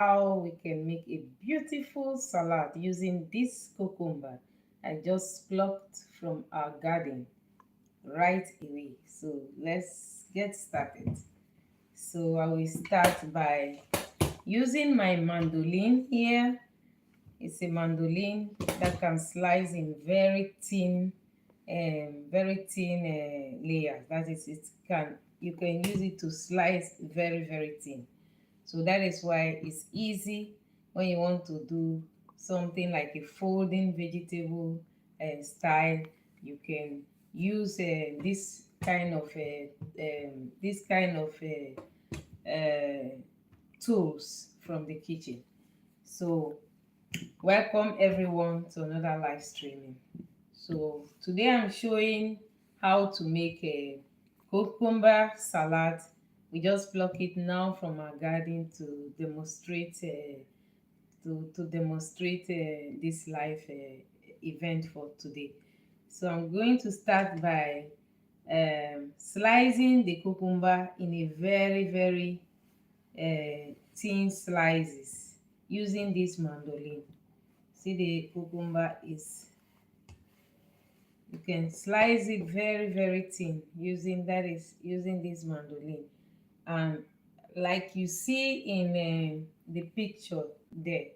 how we can make a beautiful salad using this cucumber I just plucked from our garden right away. So let's get started. So I will start by using my mandolin here. It's a mandolin that can slice in very thin layers. That is, you can use it to slice very thin. So that is why it's easy when you want to do something like a folding vegetable style. You can use this kind of tools from the kitchen. So welcome everyone to another live streaming. So today I'm showing how to make a cucumber salad. We just pluck it now from our garden to demonstrate this live event for today. So I'm going to start by slicing the cucumber in a very thin slices using this mandolin. See, the cucumber is, you can slice it very thin using this mandolin. And like you see in the picture there,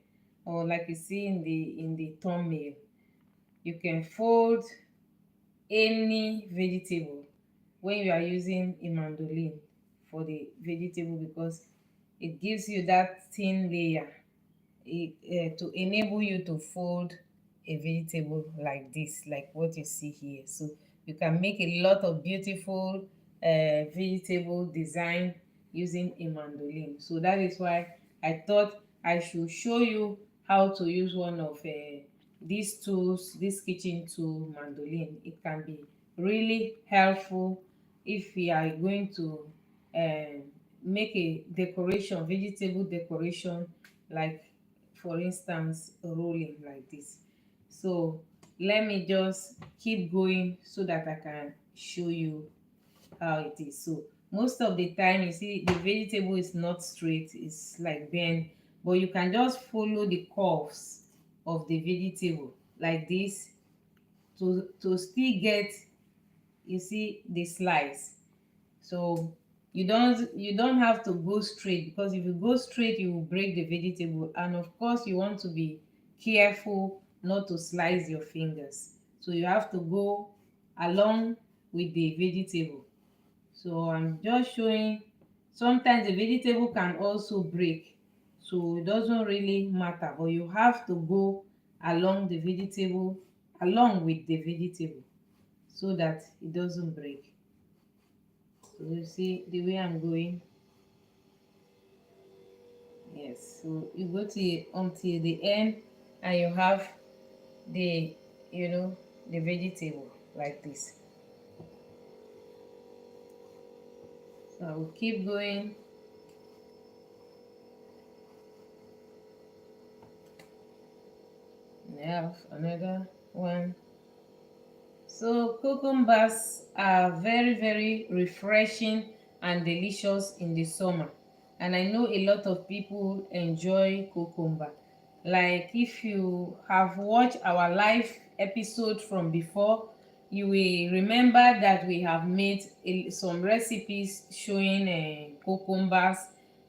or like you see in the thumbnail, you can fold any vegetable when you are using a mandolin for the vegetable, because it gives you that thin layer to enable you to fold a vegetable like this, like what you see here. So you can make a lot of beautiful vegetable design using a mandolin. So that is why I thought I should show you how to use one of these tools, this kitchen tool mandolin. It can be really helpful if we are going to uh, make a decoration, vegetable decoration, like for instance rolling like this. So let me just keep going so that I can show you how it is. So most of the time, you see the vegetable is not straight, it's like bent, but you can just follow the curves of the vegetable like this to still get, you see, the slice. So you don't have to go straight, because if you go straight you will break the vegetable, and of course you want to be careful not to slice your fingers. So you have to go along with the vegetable. So I'm just showing, sometimes the vegetable can also break, so it doesn't really matter, but you have to go along with the vegetable so that it doesn't break. So you see the way I'm going. Yes, so you go to until the end, and you have the, the vegetable like this. So I will keep going. And I have another one. So cucumbers are very refreshing and delicious in the summer. And I know a lot of people enjoy cucumber. Like if you have watched our live episode from before, you will remember that we have made some recipes showing cucumbers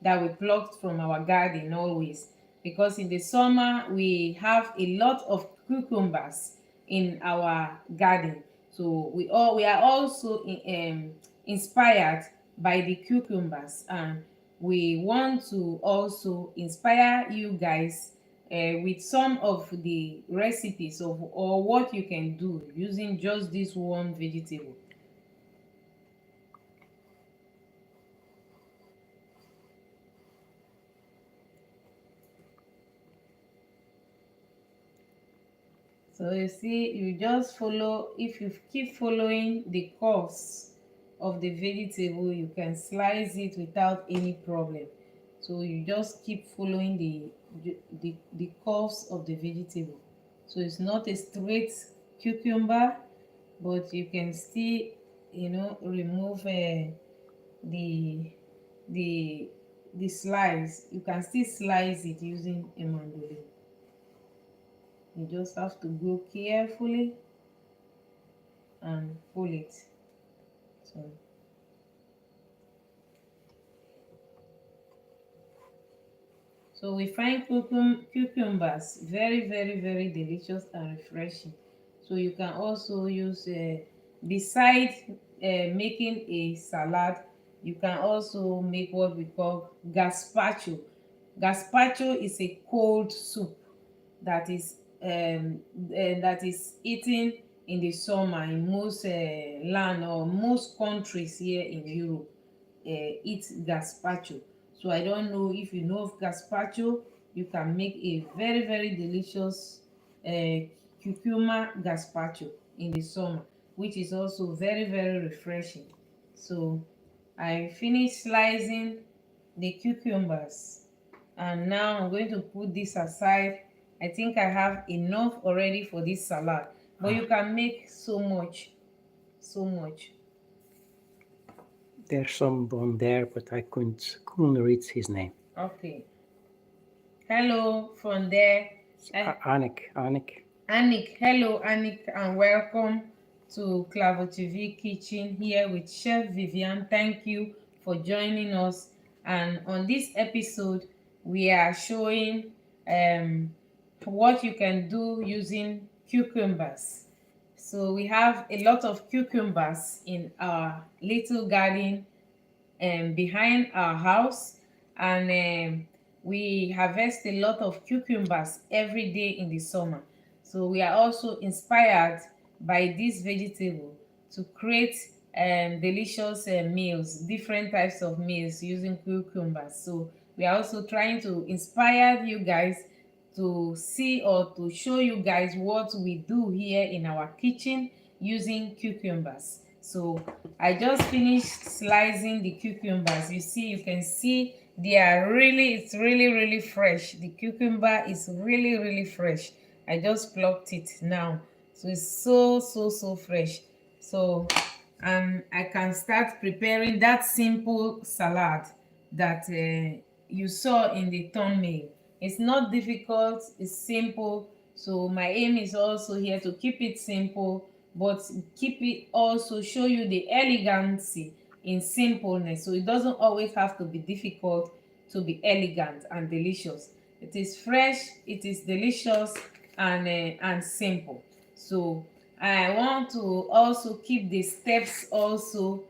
that we plucked from our garden always. Because in the summer we have a lot of cucumbers in our garden. So we are also inspired by the cucumbers, and we want to also inspire you guys with some of the recipes of or what you can do using just this one vegetable. So you see, you just follow, if you keep following the course of the vegetable, you can slice it without any problem. So you just keep following the course of the vegetable. So it's not a straight cucumber, but you can still, remove the the the slice, you can still slice it using a mandolin. You just have to go carefully and pull it. So we find cucumbers very, very, very delicious and refreshing. So you can also use, beside making a salad, you can also make what we call gazpacho. Gazpacho is a cold soup that is that is eaten in the summer in most land or most countries here in Europe. Eat gazpacho. So I don't know if you know of gazpacho. You can make a very, very delicious cucumber gazpacho in the summer, which is also very, very refreshing. So I finished slicing the cucumbers, and now I'm going to put this aside. I think I have enough already for this salad, but you can make so much, so much. There's someone there, but I couldn't read his name. Okay. Hello from there. Annick. Annick. Hello, Annick, and welcome to Klavertje Kitchen here with Chef Vivian. Thank you for joining us. And on this episode, we are showing what you can do using cucumbers. So we have a lot of cucumbers in our little garden behind our house, and we harvest a lot of cucumbers every day in the summer. So we are also inspired by this vegetable to create delicious meals, different types of meals using cucumbers. So we are also trying to inspire you guys to see or to show you guys what we do here in our kitchen using cucumbers. So I just finished slicing the cucumbers. You can see they are really, it's really, really fresh. The cucumber is really, really fresh. I just plucked it now. So it's so, so, so fresh. So I can start preparing that simple salad that you saw in the thumbnail. It's not difficult, it's simple. So my aim is also here to keep it simple, but keep it also show you the elegancy in simpleness. So it doesn't always have to be difficult to be elegant and delicious. It is fresh, it is delicious, and simple. So I want to also keep the steps also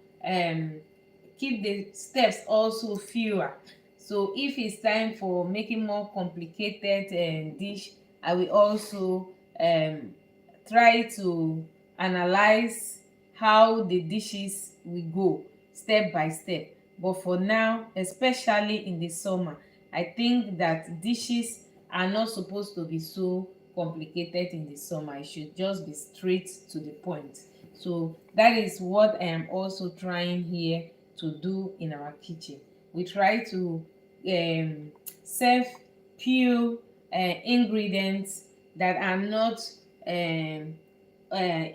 fewer. So if it's time for making more complicated dish, I will also try to analyze how the dishes will go step by step. But for now, especially in the summer, I think that dishes are not supposed to be so complicated in the summer. It should just be straight to the point. So that is what I am also trying here to do in our kitchen. We try to serve pure ingredients that are not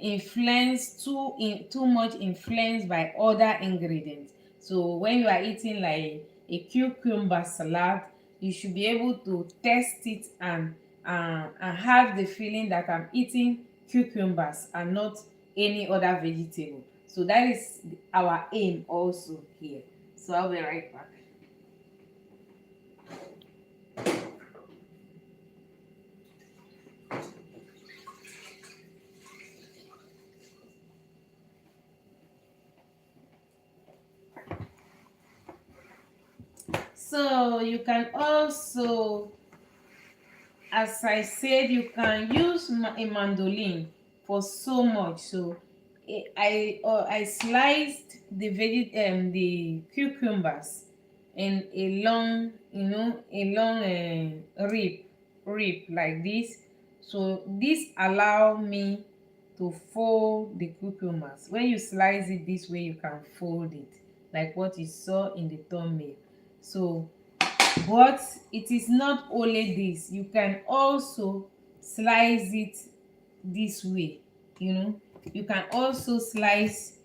influenced too much influenced by other ingredients. So when you are eating like a cucumber salad, you should be able to taste it and have the feeling that I'm eating cucumbers and not any other vegetable. So that is our aim also here. So I'll be right back. So you can also, as I said, you can use a mandolin for so much. So I sliced the cucumbers in a long, rib like this. So this allow me to fold the cucumbers. When you slice it this way, you can fold it like what you saw in the thumbnail. So but it is not only this, you can also slice it this way. You can also slice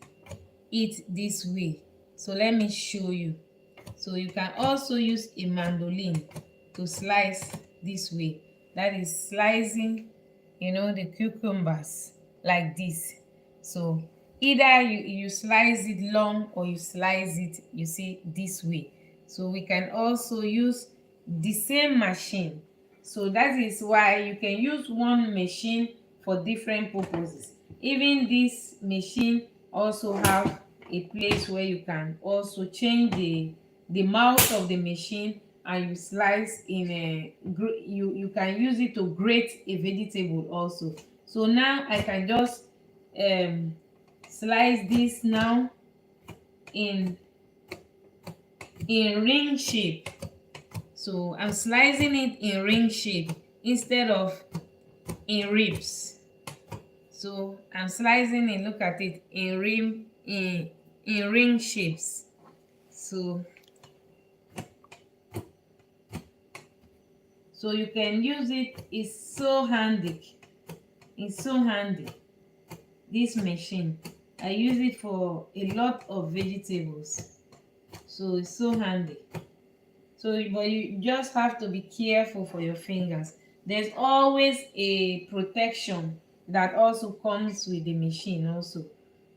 it this way. So let me show you. So you can also use a mandolin to slice this way. That is slicing, you know, the cucumbers like this. So either you slice it long or you slice it, you see, this way. So we can also use the same machine. So that is why you can use one machine for different purposes. Even this machine also have a place where you can also change the mouth of the machine, and you slice in a you can use it to grate a vegetable also. So now I can just slice this now in ring shape. So I'm slicing it in ring shape instead of in ribs. So I'm slicing it, look at it, in ring shapes. So you can use it. It's so handy. It's so handy, this machine. I use it for a lot of vegetables, so it's so handy. So but you just have to be careful for your fingers. There's always a protection that also comes with the machine also.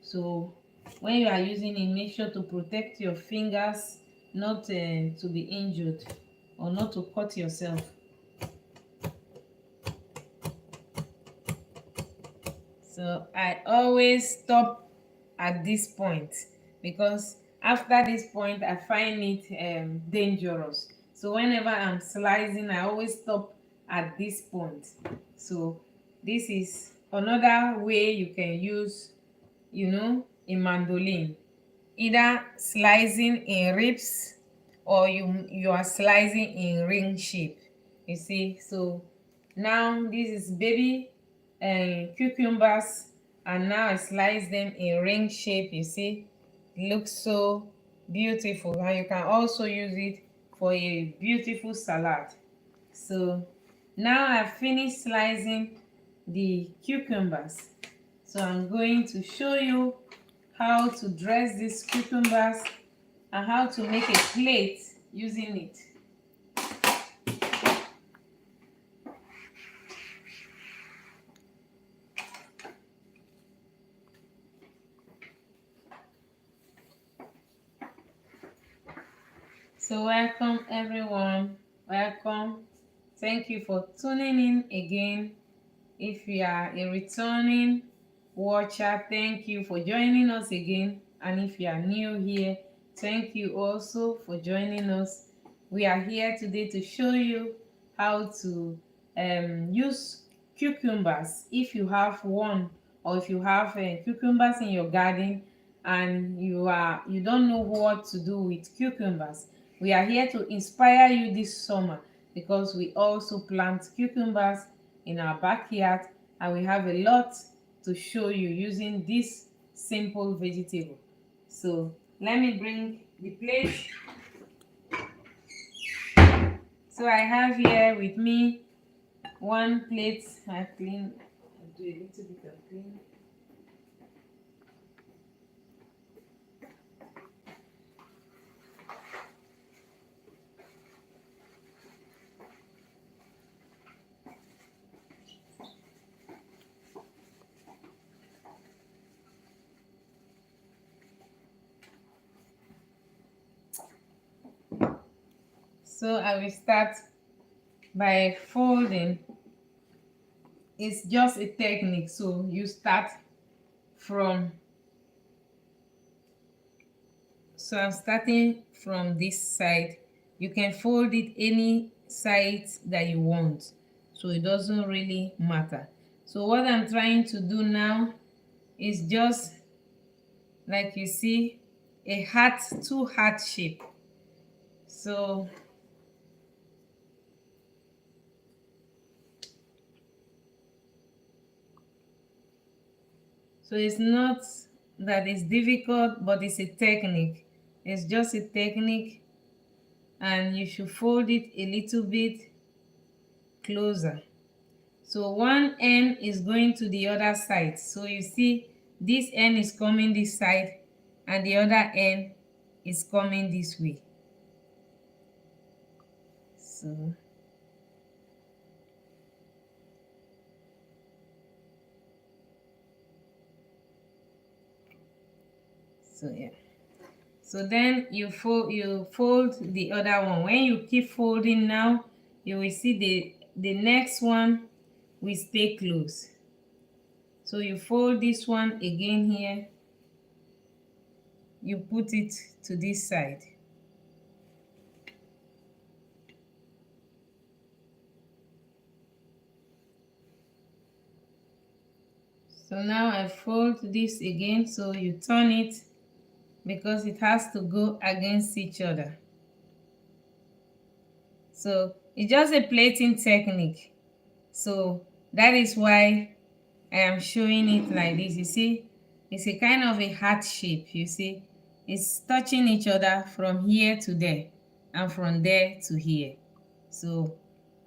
So when you are using it, make sure to protect your fingers, not to be injured or not to cut yourself. So I always stop at this point, because after this point I find it dangerous. So whenever I'm slicing, I always stop at this point. So this is another way you can use, you know, a mandolin. Either slicing in ribs, or you are slicing in ring shape, you see. So now this is baby cucumbers, and now I slice them in ring shape, you see. It looks so beautiful, and you can also use it for a beautiful salad. So now I've finished slicing the cucumbers, so I'm going to show you how to dress these cucumbers and how to make a plate using it. So welcome everyone, welcome. Thank you for tuning in again. If you are a returning watcher, thank you for joining us again. And if you are new here, thank you also for joining us. We are here today to show you how to use cucumbers. If you have one, or if you have cucumbers in your garden and you don't know what to do with cucumbers, we are here to inspire you this summer, because we also plant cucumbers in our backyard, and we have a lot to show you using this simple vegetable. So let me bring the plate. So I have here with me one plate. I clean, I do a little bit of clean. So I will start by folding. It's just a technique. So you start from, so I'm starting from this side. You can fold it any side that you want, so it doesn't really matter. So what I'm trying to do now is just, like you see, a heart, two heart shape. So it's not that it's difficult, but it's a technique. It's just a technique, and you should fold it a little bit closer. So one end is going to the other side. So you see, this end is coming this side and the other end is coming this way. So yeah. So then you fold the other one. When you keep folding now, you will see the next one will stay close. So you fold this one again here, you put it to this side. So now I fold this again, so you turn it because it has to go against each other. So it's just a plating technique. So that is why I am showing it like this. You see, it's a kind of a heart shape. You see, it's touching each other from here to there and from there to here. So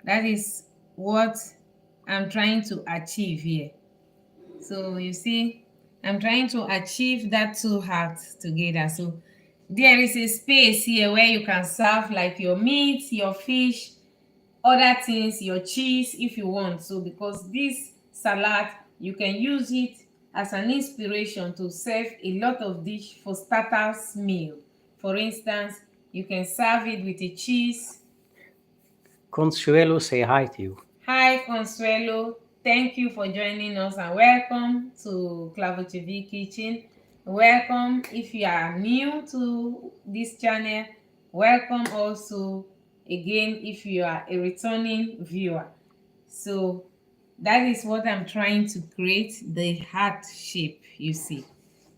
that is what I'm trying to achieve here. So you see, I'm trying to achieve that two hearts together. So there is a space here where you can serve like your meat, your fish, other things, your cheese if you want. So because this salad, you can use it as an inspiration to serve a lot of dish for starters meal. For instance, you can serve it with a cheese. Consuelo, say hi to you. Hi Consuelo, thank you for joining us and welcome to Klavertje Kitchen. Welcome if you are new to this channel. Welcome also again if you are a returning viewer. So that is what I'm trying to create, the heart shape, you see.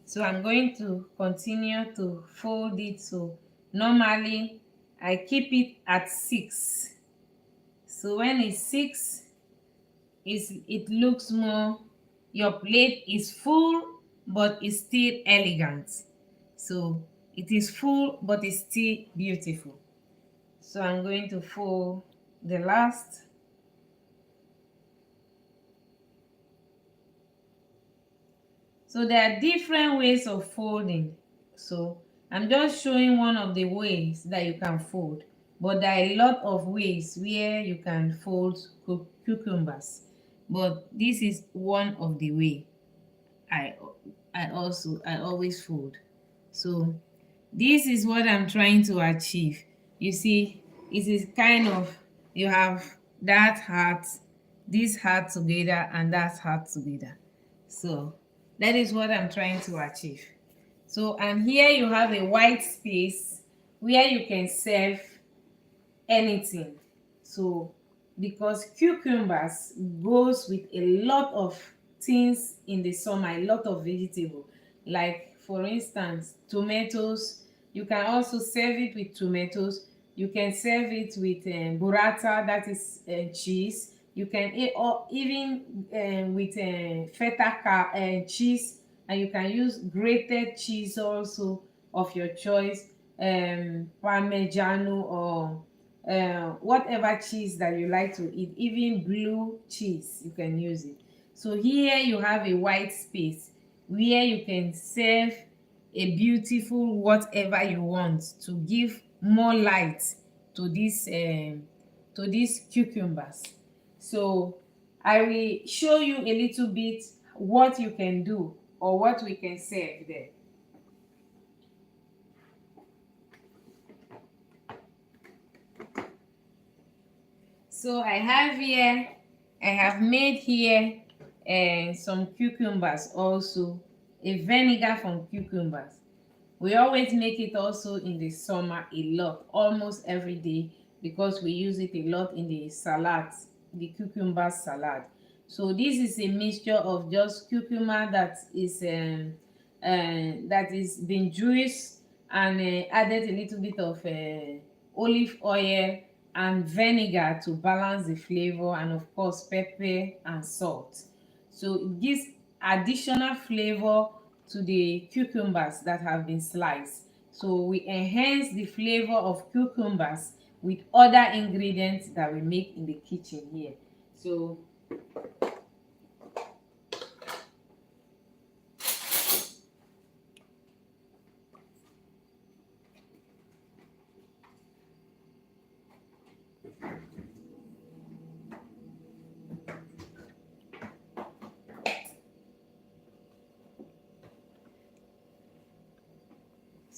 So I'm going to continue to fold it. So normally I keep it at 6. So when it's 6, it looks more, your plate is full but it's still elegant. So it is full but it's still beautiful. So I'm going to fold the last. So there are different ways of folding. So I'm just showing one of the ways that you can fold, but there are a lot of ways where you can fold cucumbers. But this is one of the way I always fold. So this is what I'm trying to achieve. You see, it is kind of, you have that heart, this heart together and that heart together. So that is what I'm trying to achieve. So and here you have a white space where you can serve anything. So because cucumbers goes with a lot of things in the summer, a lot of vegetable, like for instance tomatoes. You can also serve it with tomatoes. You can serve it with burrata, that is cheese. You can or even with cheese, and you can use grated cheese also of your choice, parmigiano or whatever cheese that you like to eat, even blue cheese, you can use it. So here you have a white space where you can serve a beautiful whatever you want to give more light to these cucumbers. So I will show you a little bit what you can do or what we can serve there. So I have made here some cucumbers also, a vinegar from cucumbers. We always make it also in the summer a lot, almost every day, because we use it a lot in the salads, the cucumber salad. So this is a mixture of just cucumber that is been juiced and added a little bit of olive oil and vinegar to balance the flavor, and of course pepper and salt. So it gives additional flavor to the cucumbers that have been sliced. So we enhance the flavor of cucumbers with other ingredients that we make in the kitchen here. So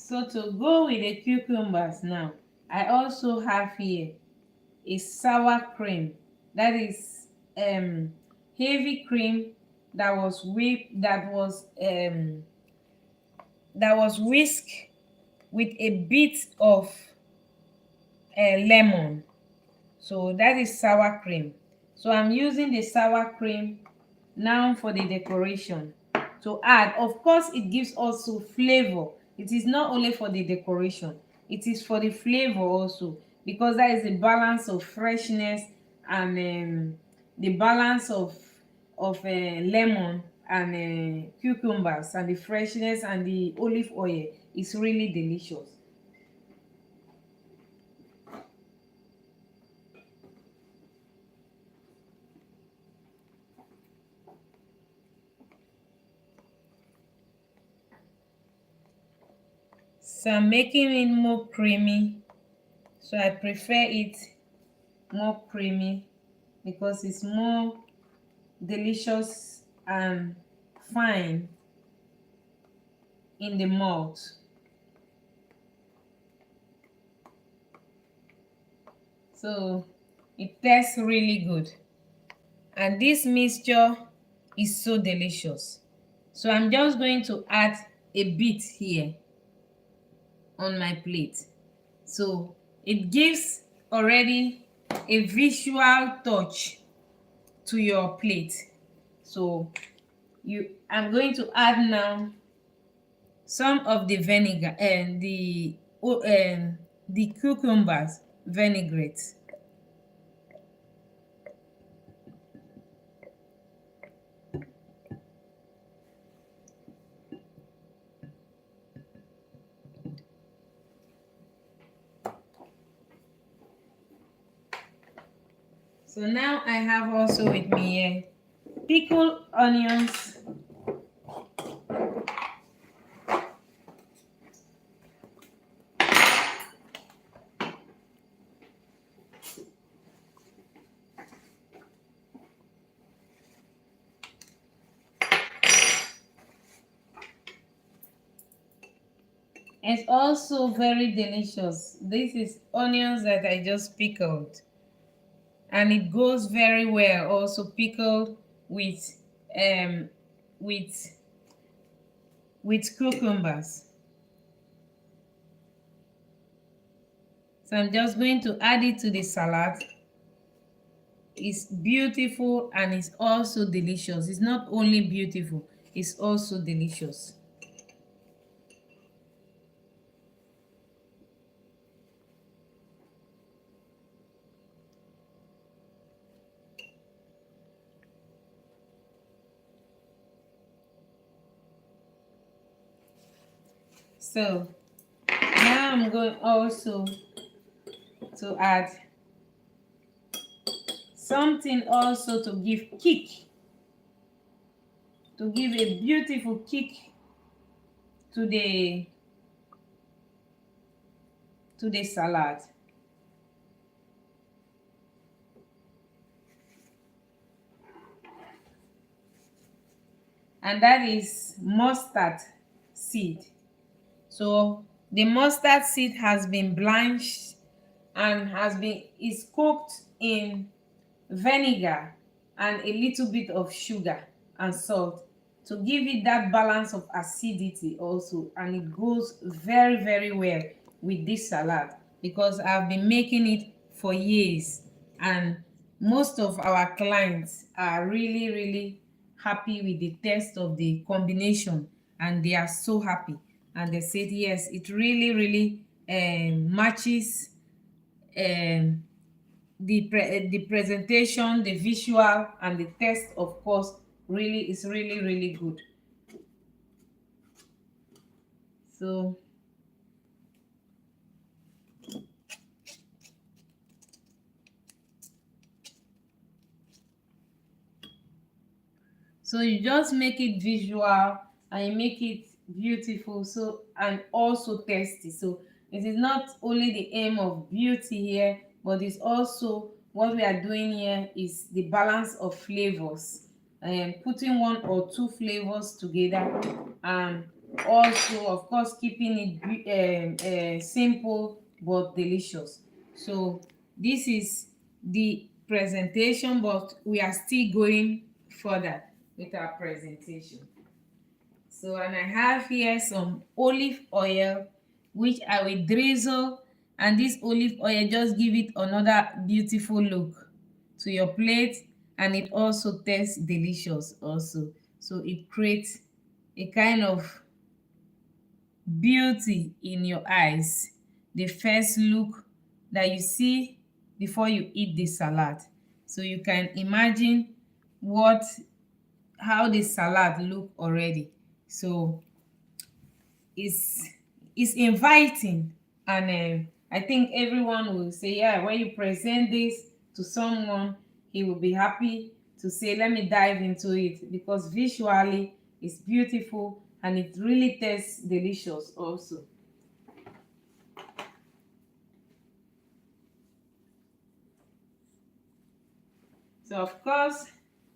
So to go with the cucumbers now, I also have here a sour cream. That is heavy cream that was whipped, that was whisked with a bit of lemon. So that is sour cream. So I'm using the sour cream now for the decoration to add. Of course, it gives also flavor. It is not only for the decoration, it is for the flavor also, because that is the balance of freshness and the balance of lemon and cucumbers, and the freshness and the olive oil is really delicious. So I'm making it more creamy. So I prefer it more creamy because it's more delicious and fine in the mouth. So it tastes really good. And this mixture is so delicious. So I'm just going to add a bit here on my plate. So it gives already a visual touch to your plate. So I'm going to add now some of the vinegar and the cucumbers vinaigrette. So now I have also with me here pickled onions, it's also very delicious. This is onions that I just pickled, and it goes very well also pickled with um with cucumbers. So I'm just going to add it to the salad. It's beautiful and it's also delicious. It's not only beautiful, it's also delicious. So now I'm going also to add something also to give kick, to give a beautiful kick to the salad. And that is mustard seed. So the mustard seed has been blanched and is cooked in vinegar and a little bit of sugar and salt to give it that balance of acidity also, and it goes very very well with this salad because I've been making it for years, and most of our clients are really really happy with the taste of the combination, and they are so happy, and they said yes, it really really matches um the presentation, the visual, and the taste, of course, really is really really good. So you just make it visual and you make it beautiful, so, and also tasty. So it is not only the aim of beauty here, but it's also what we are doing here is the balance of flavors, and putting one or two flavors together and Also, of course, keeping it simple but delicious. So this is the presentation, but we are still going further with our presentation. So, and I have here some olive oil, which I will drizzle, and this olive oil just give it another beautiful look to your plate, and it also tastes delicious also. So it creates a kind of beauty in your eyes, the first look that you see before you eat the salad. So you can imagine what how the salad look already. So it's inviting, and I think everyone will say, yeah, when you present this to someone, he will be happy to say, let me dive into it, because visually it's beautiful and it really tastes delicious also. So of course,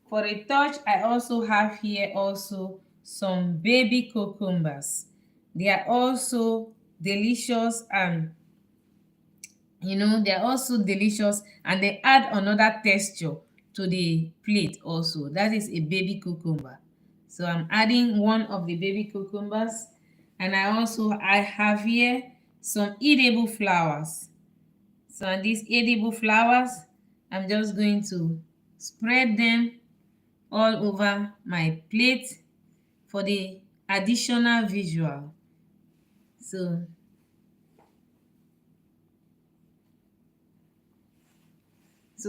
for a touch, I also have here also some baby cucumbers. They are also delicious, and they're also delicious, and they add another texture to the plate also. That is a baby cucumber. So I'm adding one of the baby cucumbers, and I have here some edible flowers. So on these edible flowers, I'm just going to spread them all over my plate for the additional visual. So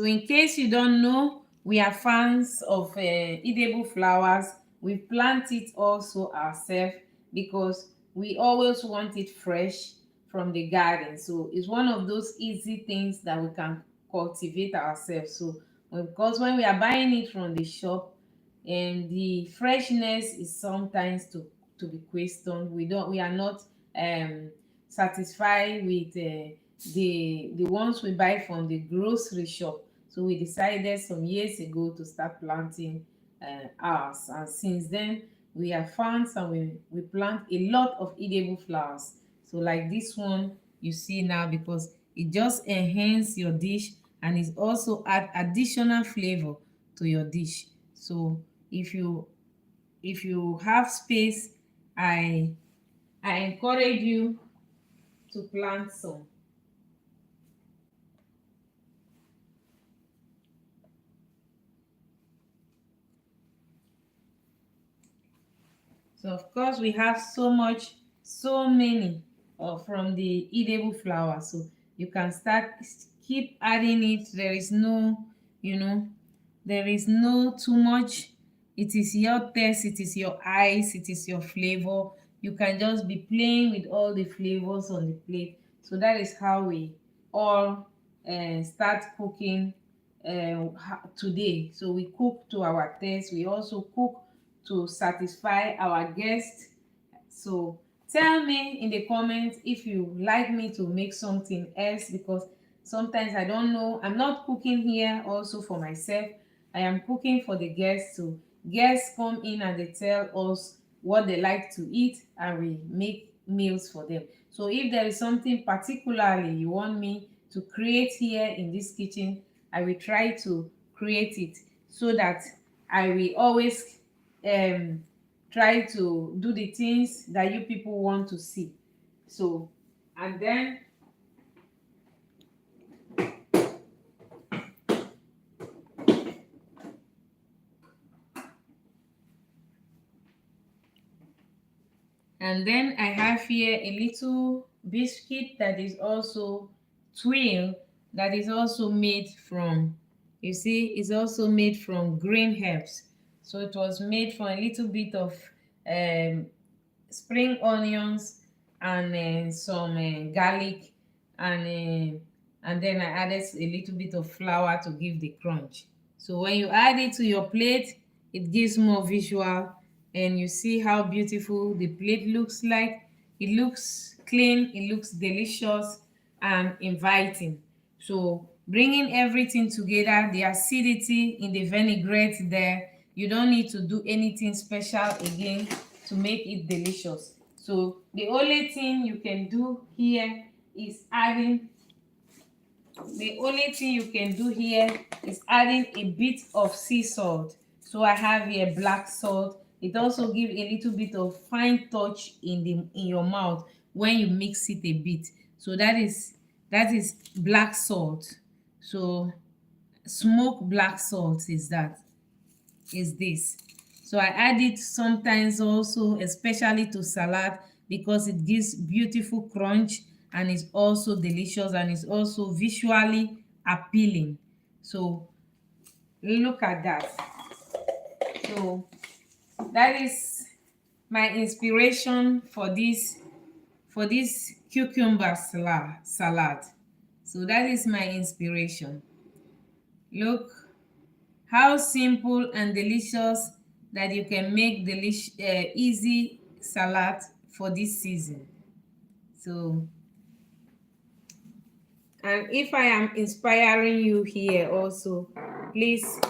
in case you don't know, we are fans of edible flowers. We plant it also ourselves because we always want it fresh from the garden. So it's one of those easy things that we can cultivate ourselves. So because when we are buying it from the shop, and the freshness is sometimes to be questioned. We are not um satisfied with the ones we buy from the grocery shop. So we decided some years ago to start planting ours, and since then we are fans, and we plant a lot of edible flowers. So like this one you see now, because it just enhance your dish, and it also add additional flavor to your dish. So if you have space, I encourage you to plant some. So of course we have so many from the edible flower. So you can start, keep adding it. There is no, you know, there is no too much. It is your taste, it is your eyes, it is your flavor. You can just be playing with all the flavors on the plate. So that is how we all start cooking today. So we cook to our taste. We also cook to satisfy our guests. So tell me in the comments if you like me to make something else, because sometimes I don't know. I'm not cooking here also for myself. I am cooking for the guests. So guests come in and they tell us what they like to eat, and we make meals for them. So if there is something particularly you want me to create here in this kitchen, I will try to create it, so that I will always um try to do the things that you people want to see. So and then I have here a little biscuit that is also twill, that is also made from, you see, it's also made from green herbs. So it was made from a little bit of um spring onions and some garlic, and then I added a little bit of flour to give the crunch. So when you add it to your plate, it gives more visual, and you see how beautiful the plate looks like. It looks clean, it looks delicious and inviting. So bringing everything together, the acidity in the vinaigrette there, you don't need to do anything special again to make it delicious. So the only thing you can do here is adding a bit of sea salt. So I have here black salt. It also gives a little bit of fine touch in your mouth when you mix it a bit. So that is black salt. So smoked black salt is this. So I add it sometimes also, especially to salad, because it gives beautiful crunch and is also delicious and is also visually appealing. So look at that. So that is my inspiration for this cucumber salad. So that is my inspiration. Look how simple and delicious that you can make easy salad for this season. So, and if I am inspiring you here also, please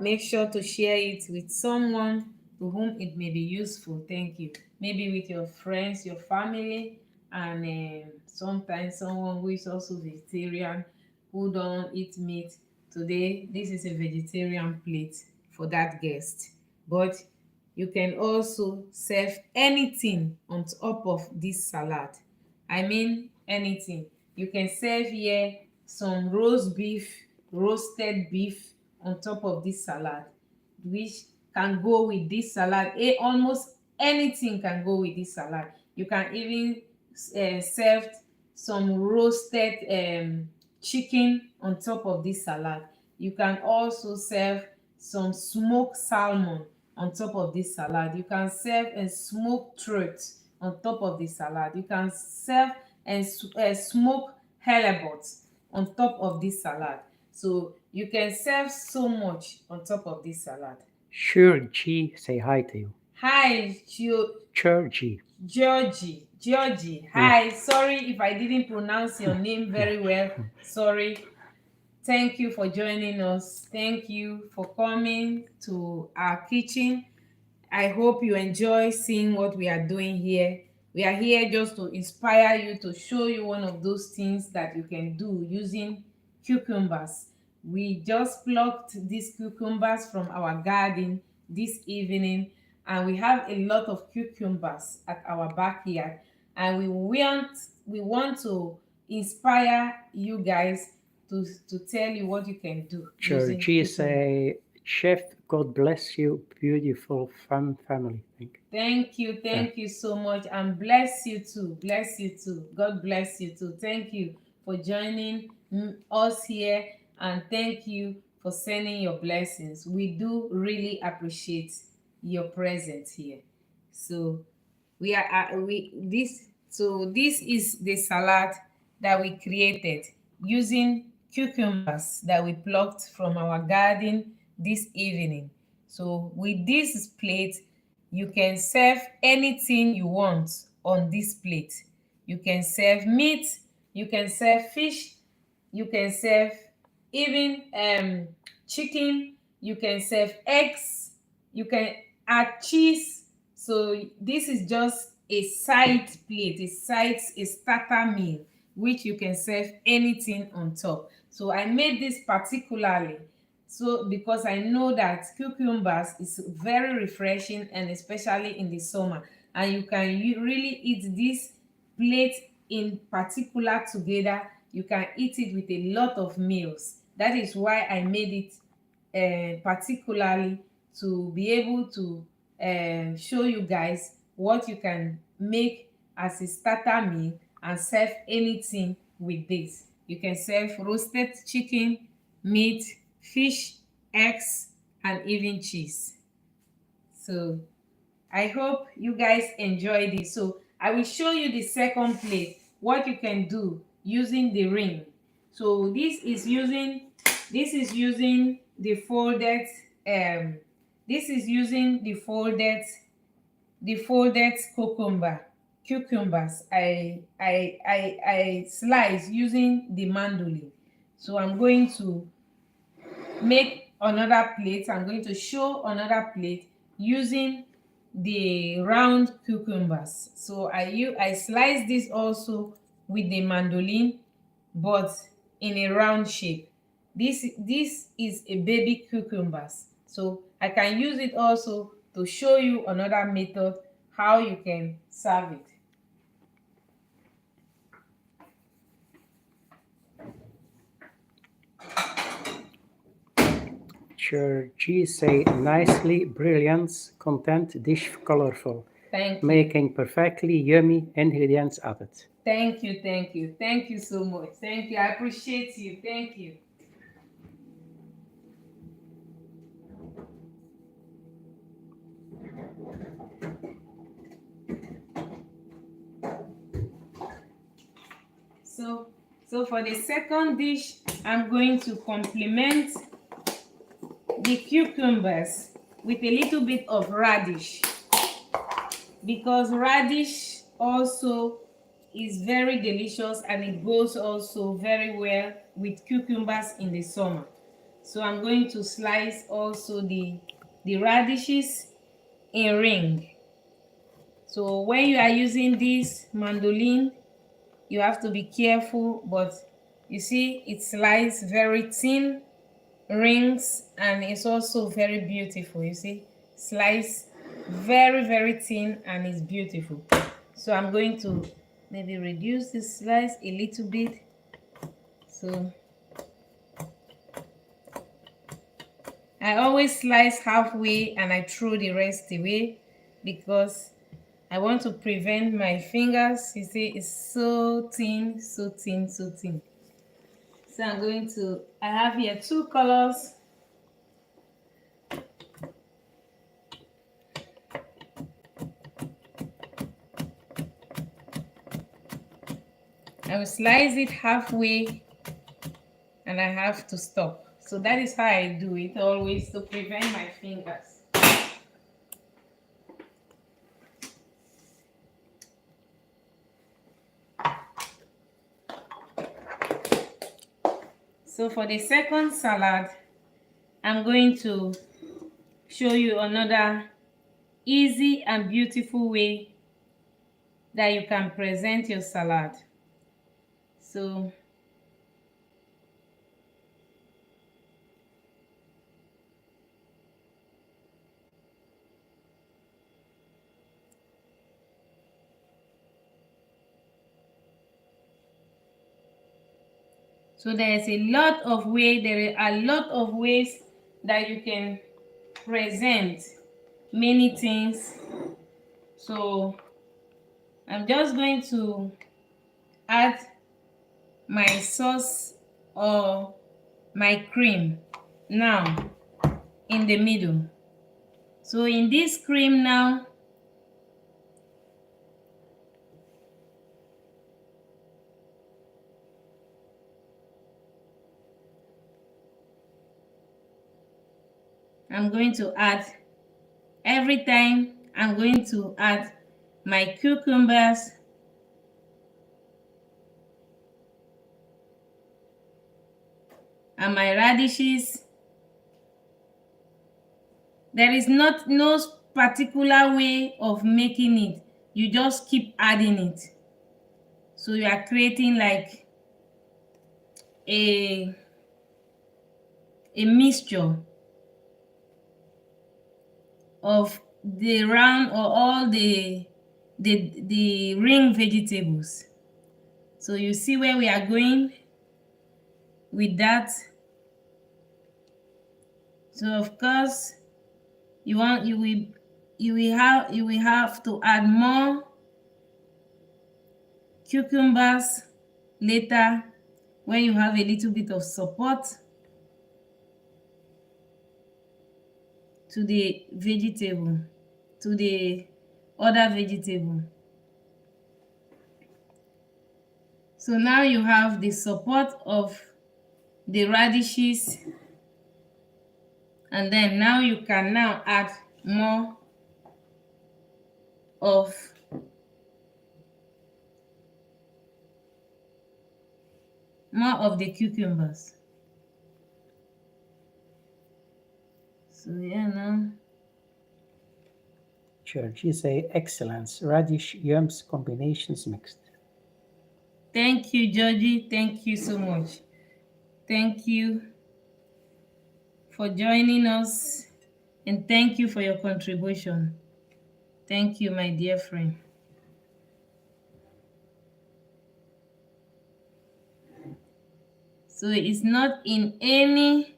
make sure to share it with someone to whom it may be useful. Thank you. Maybe with your friends, your family, and sometimes someone who is also vegetarian, who don't eat meat. Today, this is a vegetarian plate for that guest. But you can also serve anything on top of this salad. I mean anything. You can serve here some roasted beef on top of this salad, which can go with this salad. Almost anything can go with this salad. You can even serve some roasted chicken on top of this salad. You can also serve some smoked salmon on top of this salad. You can serve a smoked trout on top of the salad. You can serve a smoked halibut on top of this salad. So you can serve so much on top of this salad. Sure, G, say hi to you. Hi, Georgie. Georgie. Hi, sorry if I didn't pronounce your name very well. Sorry. Thank you for joining us. Thank you for coming to our kitchen. I hope you enjoy seeing what we are doing here. We are here just to inspire you, to show you one of those things that you can do using cucumbers. We just plucked these cucumbers from our garden this evening, and we have a lot of cucumbers at our backyard, and we want to inspire you guys to tell you what you can do using Georgie, cucumber. say, Chef, God bless you. Beautiful, fun family. Thank you so much, and bless you too. God bless you too. Thank you for joining us here, and thank you for sending your blessings. We do really appreciate your presence here. So this is the salad that we created using cucumbers that we plucked from our garden this evening. So with this plate, you can serve anything you want on this plate. You can serve meat, you can serve fish, you can serve even chicken, you can serve eggs, you can add cheese. So this is just a side plate, a starter meal, which you can serve anything on top. So I made this particularly because I know that cucumbers is very refreshing, and especially in the summer, and you can really eat this plate in particular together. You can eat it with a lot of meals. That is why I made it particularly to be able to show you guys what you can make as a starter meal and serve anything with this. You can serve roasted chicken, meat, fish, eggs, and even cheese. So I hope you guys enjoy this. So I will show you the second plate, what you can do using the ring. So this is using the folded cucumbers. I slice using the mandolin. So I'm going to make another plate. I'm going to show another plate using the round cucumbers. So I slice this also with the mandolin, but in a round shape. This is a baby cucumbers, so I can use it also to show you another method how you can serve it. Georgie say nicely, brilliant, content, dish colorful. Thank you. Making perfectly yummy ingredients added. Thank you, thank you, thank you so much. Thank you, I appreciate you. Thank you. So for the second dish, I'm going to complement the cucumbers with a little bit of radish, because radish also is very delicious and it goes also very well with cucumbers in the summer. So I'm going to slice also the radishes in ring. So when you are using this mandolin, you have to be careful, but you see it sliced very thin rings, and it's also very beautiful. You see, slice very thin and it's beautiful. So I'm going to maybe reduce the slice a little bit. So I always slice halfway and I throw the rest away, because I want to prevent my fingers. You see, it's so thin, so thin, so thin. So I have here two colors. I will slice it halfway and I have to stop. So that is how I do it always, to prevent my fingers. So for the second salad, I'm going to show you another easy and beautiful way that you can present your salad. So there are a lot of ways that you can present many things. So I'm just going to add my sauce or my cream now in the middle. So in this cream now, I'm going to add, every time I'm going to add my cucumbers and my radishes. There is no particular way of making it. You just keep adding it. So you are creating like a mixture of the round or all the ring vegetables. So you see where we are going with that. So of course you will have to add more cucumbers later when you have a little bit of support to the vegetable, to the other vegetable. So now you have the support of the radishes, and then now you can now add more of the cucumbers. So yeah, now Georgie say excellence. Radish, yums, combinations mixed. Thank you, Georgie. Thank you so much. Thank you for joining us, and thank you for your contribution. Thank you, my dear friend. So it's not in any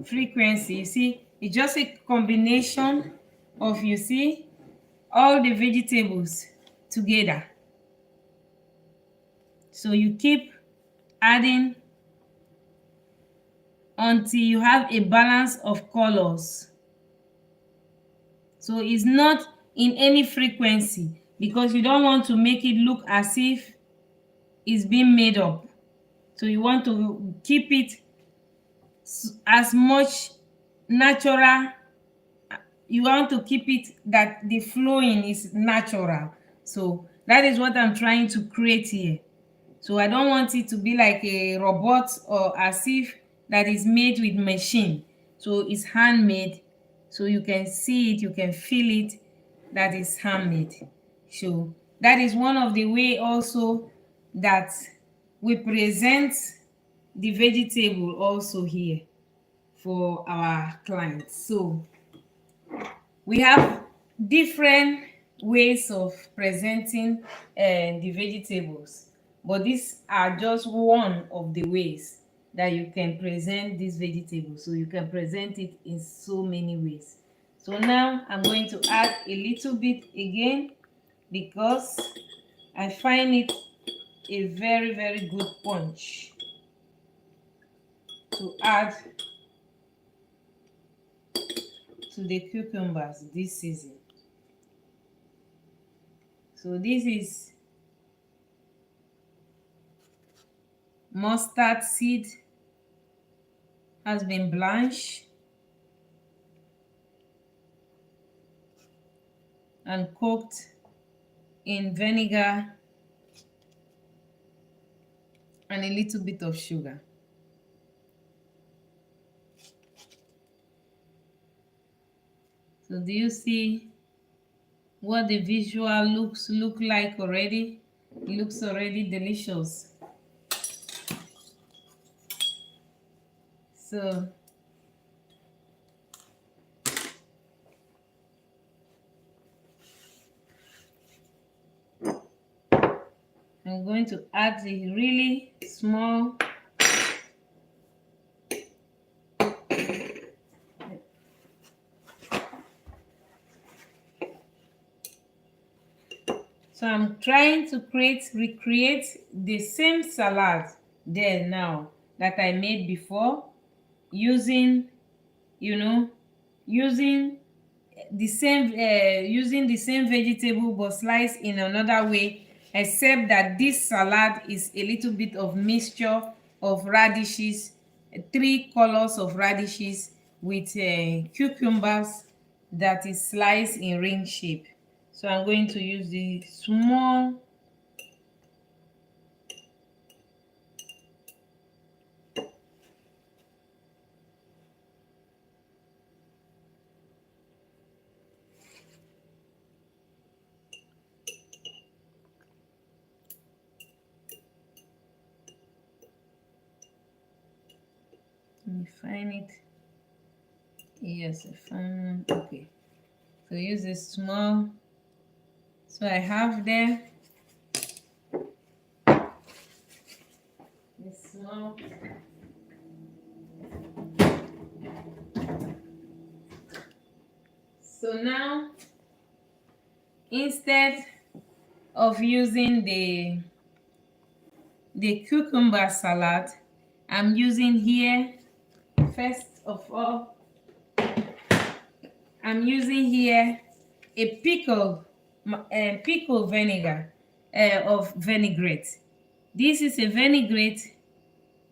frequency. You see, it's just a combination of, you see, all the vegetables together. So you keep adding until you have a balance of colors. So it's not in any frequency, because you don't want to make it look as if it's being made up. So you want to keep it as much natural. You want to keep it that the flowing is natural. So that is what I'm trying to create here. So I don't want it to be like a robot, or as if that is made with machine. So it's handmade. So you can see it, you can feel it, that is handmade. So that is one of the way also that we present the vegetable also here for our clients. So we have different ways of presenting the vegetables, but these are just one of the ways that you can present this vegetable. So you can present it in so many ways. So now I'm going to add a little bit again, because I find it a very, very good punch to add to the cucumbers this season. So this is mustard seed, has been blanched and cooked in vinegar and a little bit of sugar. So do you see what the visual look like already? It looks already delicious. So I'm going to add a really small So I'm trying to recreate the same salad there now that I made before, using, using the same vegetable, but sliced in another way, except that this salad is a little bit of mixture of radishes, 3 colors of radishes with cucumbers that is sliced in ring shape. So I'm going to use the small let me find it. Yes, I found. Okay, so use this small. So I have there this small. So now, instead of using the cucumber salad, I'm using here, first of all, I'm using here a pickle vinegar of vinaigrette. This is a vinaigrette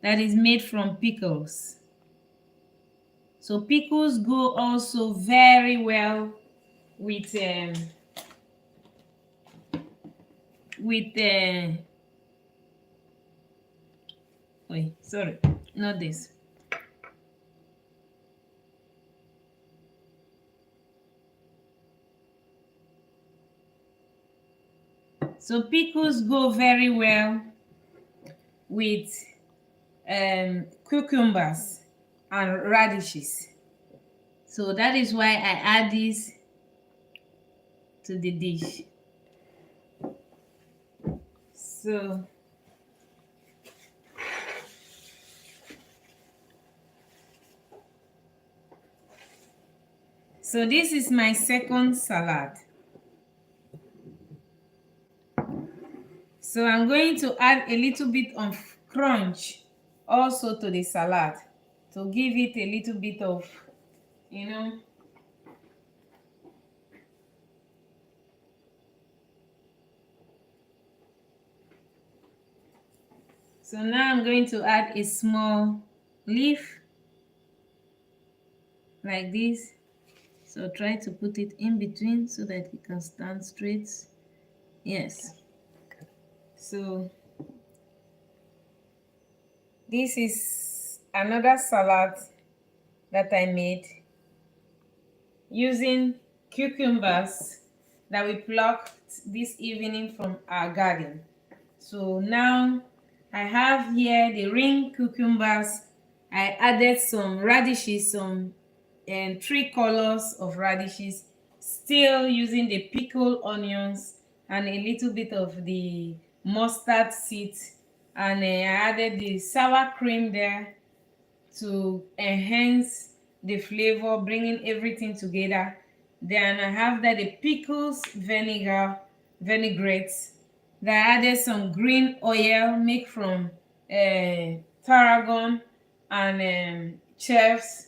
that is made from pickles. So pickles go also very well with wait, sorry, not this. So pickles go very well with cucumbers and radishes. So that is why I add this to the dish. So this is my second salad. So I'm going to add a little bit of crunch also to the salad to give it a little bit of, you know. So now I'm going to add a small leaf like this. So try to put it in between so that it can stand straight. Yes. So this is another salad that I made using cucumbers that we plucked this evening from our garden. So now I have here the ring cucumbers. I added some radishes, some and 3 colors of radishes, still using the pickled onions and a little bit of the mustard seeds, and I added the sour cream there to enhance the flavor, bringing everything together. Then I have that the pickles vinaigrette that I added some green oil made from tarragon and chives,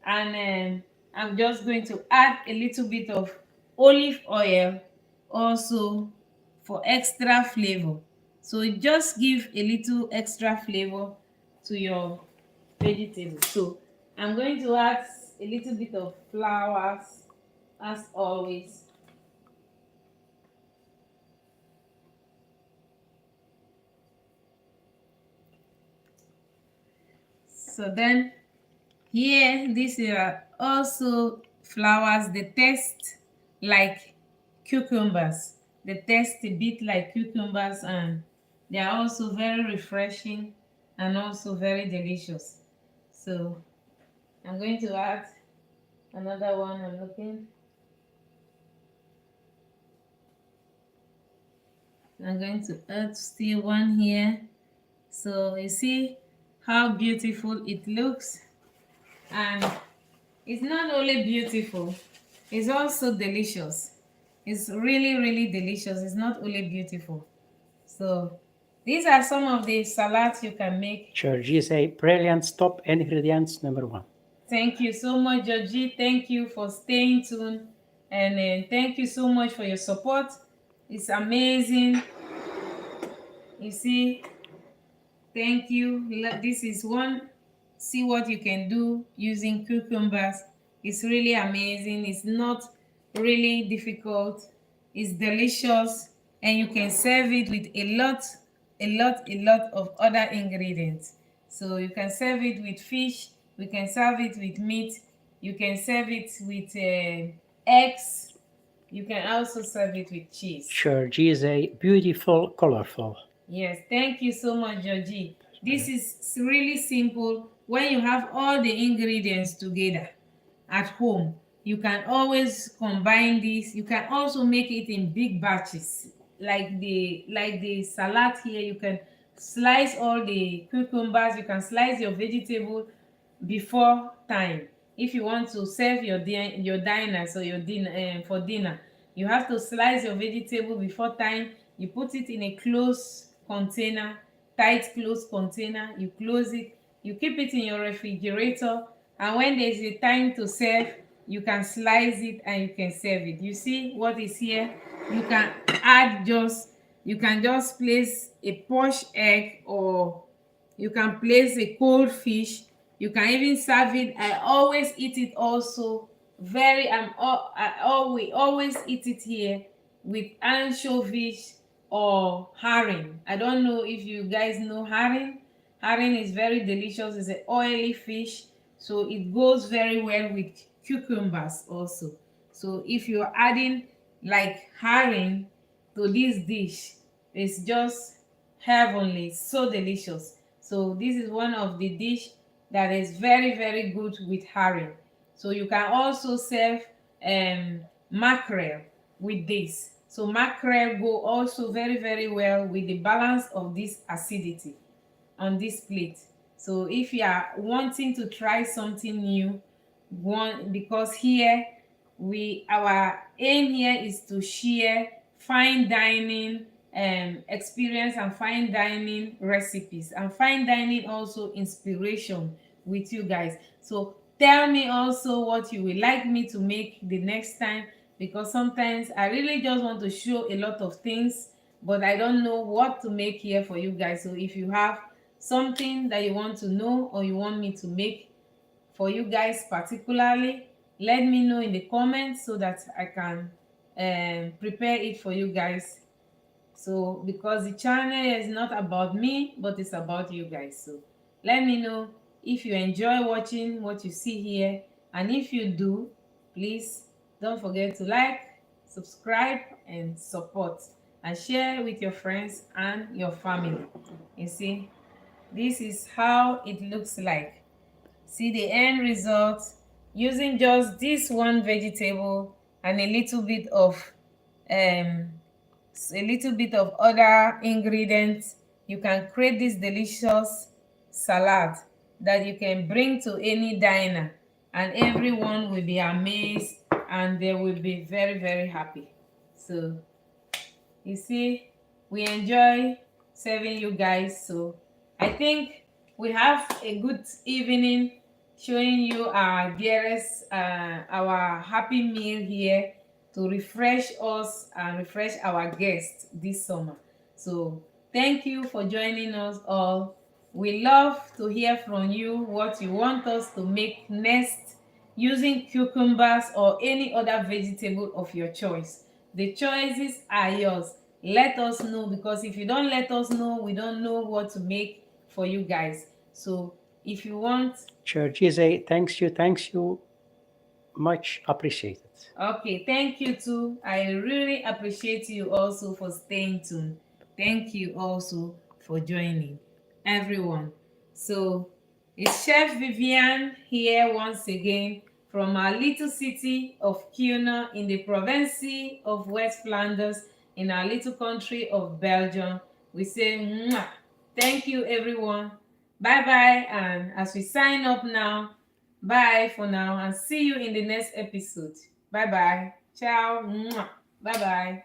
and I'm just going to add a little bit of olive oil also for extra flavor. So it just give a little extra flavor to your vegetable. So I'm going to add a little bit of flowers as always. So then here these are also flowers. They taste like cucumbers. They taste a bit like cucumbers, and they are also very refreshing and also very delicious. So I'm going to add another one. I'm looking. I'm going to add still one here. So you see how beautiful it looks, and it's not only beautiful, it's also delicious. It's really delicious. It's not only beautiful. So these are some of the salads you can make. Georgie say brilliant, top ingredients #1. Thank you so much, Georgie. Thank you for staying tuned, and thank you so much for your support. It's amazing. You see, thank you. This is one. See what you can do using cucumbers. It's really amazing. It's not really difficult. It's delicious, and you can serve it with a lot of other ingredients. So you can serve it with fish. You can serve it with meat. You can serve it with eggs. You can also serve it with cheese. Georgie say beautiful, colorful. Yes, thank you so much, Georgie. This is really simple. When you have all the ingredients together at home, you can always combine this. You can also make it in big batches. Like the salad here, you can slice all the cucumbers, you can slice your vegetable before time. If you want to serve your diners or your dinner for dinner, you have to slice your vegetable before time. You put it in a closed container, tight closed container. You close it, you keep it in your refrigerator, and when there's a time to serve, you can slice it and you can serve it. You see what is here? You can add just, you can just place a poached egg, or you can place a cold fish. You can even serve it. I always eat it also very we always eat it here with anchovies or herring. I don't know if you guys know herring. Herring is very delicious. It's an oily fish, so it goes very well with cucumbers also. So if you're adding like herring to this dish. It's just heavenly, so delicious. So this is one of the dish that is very, very good with herring. So you can also serve mackerel with this. So mackerel go also very, very well with the balance of this acidity on this plate. So if you are wanting to try something new, one, because here our aim here is to share fine dining experience and fine dining recipes and fine dining also inspiration with you guys. So tell me also what you would like me to make the next time, because sometimes I really just want to show a lot of things, but I don't know what to make here for you guys. So if you have something that you want to know or you want me to make for you guys particularly, let me know in the comments so that I can prepare it for you guys. So because the channel is not about me, but it's about you guys. So let me know if you enjoy watching what you see here, and if you do, please don't forget to like, subscribe and support, and share with your friends and your family. You see, this is how it looks like. See the end result using just this one vegetable and a little bit of other ingredients. You can create this delicious salad that you can bring to any diner, and everyone will be amazed and they will be very, very happy. So you see, we enjoy serving you guys. So I think we have a good evening showing you our dearest our happy meal here to refresh us and refresh our guests this summer. So thank you for joining us all. We love to hear from you what you want us to make next using cucumbers or any other vegetable of your choice. The choices are yours. Let us know, because if you don't let us know, we don't know what to make for you guys. So if you want, Georgie, thanks you much appreciated. okay, thank you too. I really appreciate you also for staying tuned. Thank you also for joining everyone. So it's Chef Vivian here once again from our little city of Kuna in the province of West Flanders in our little country of Belgium. We say mwah. Thank you everyone. Bye bye, and as we sign up now, bye for now and see you in the next episode. Bye bye. Ciao. Bye bye.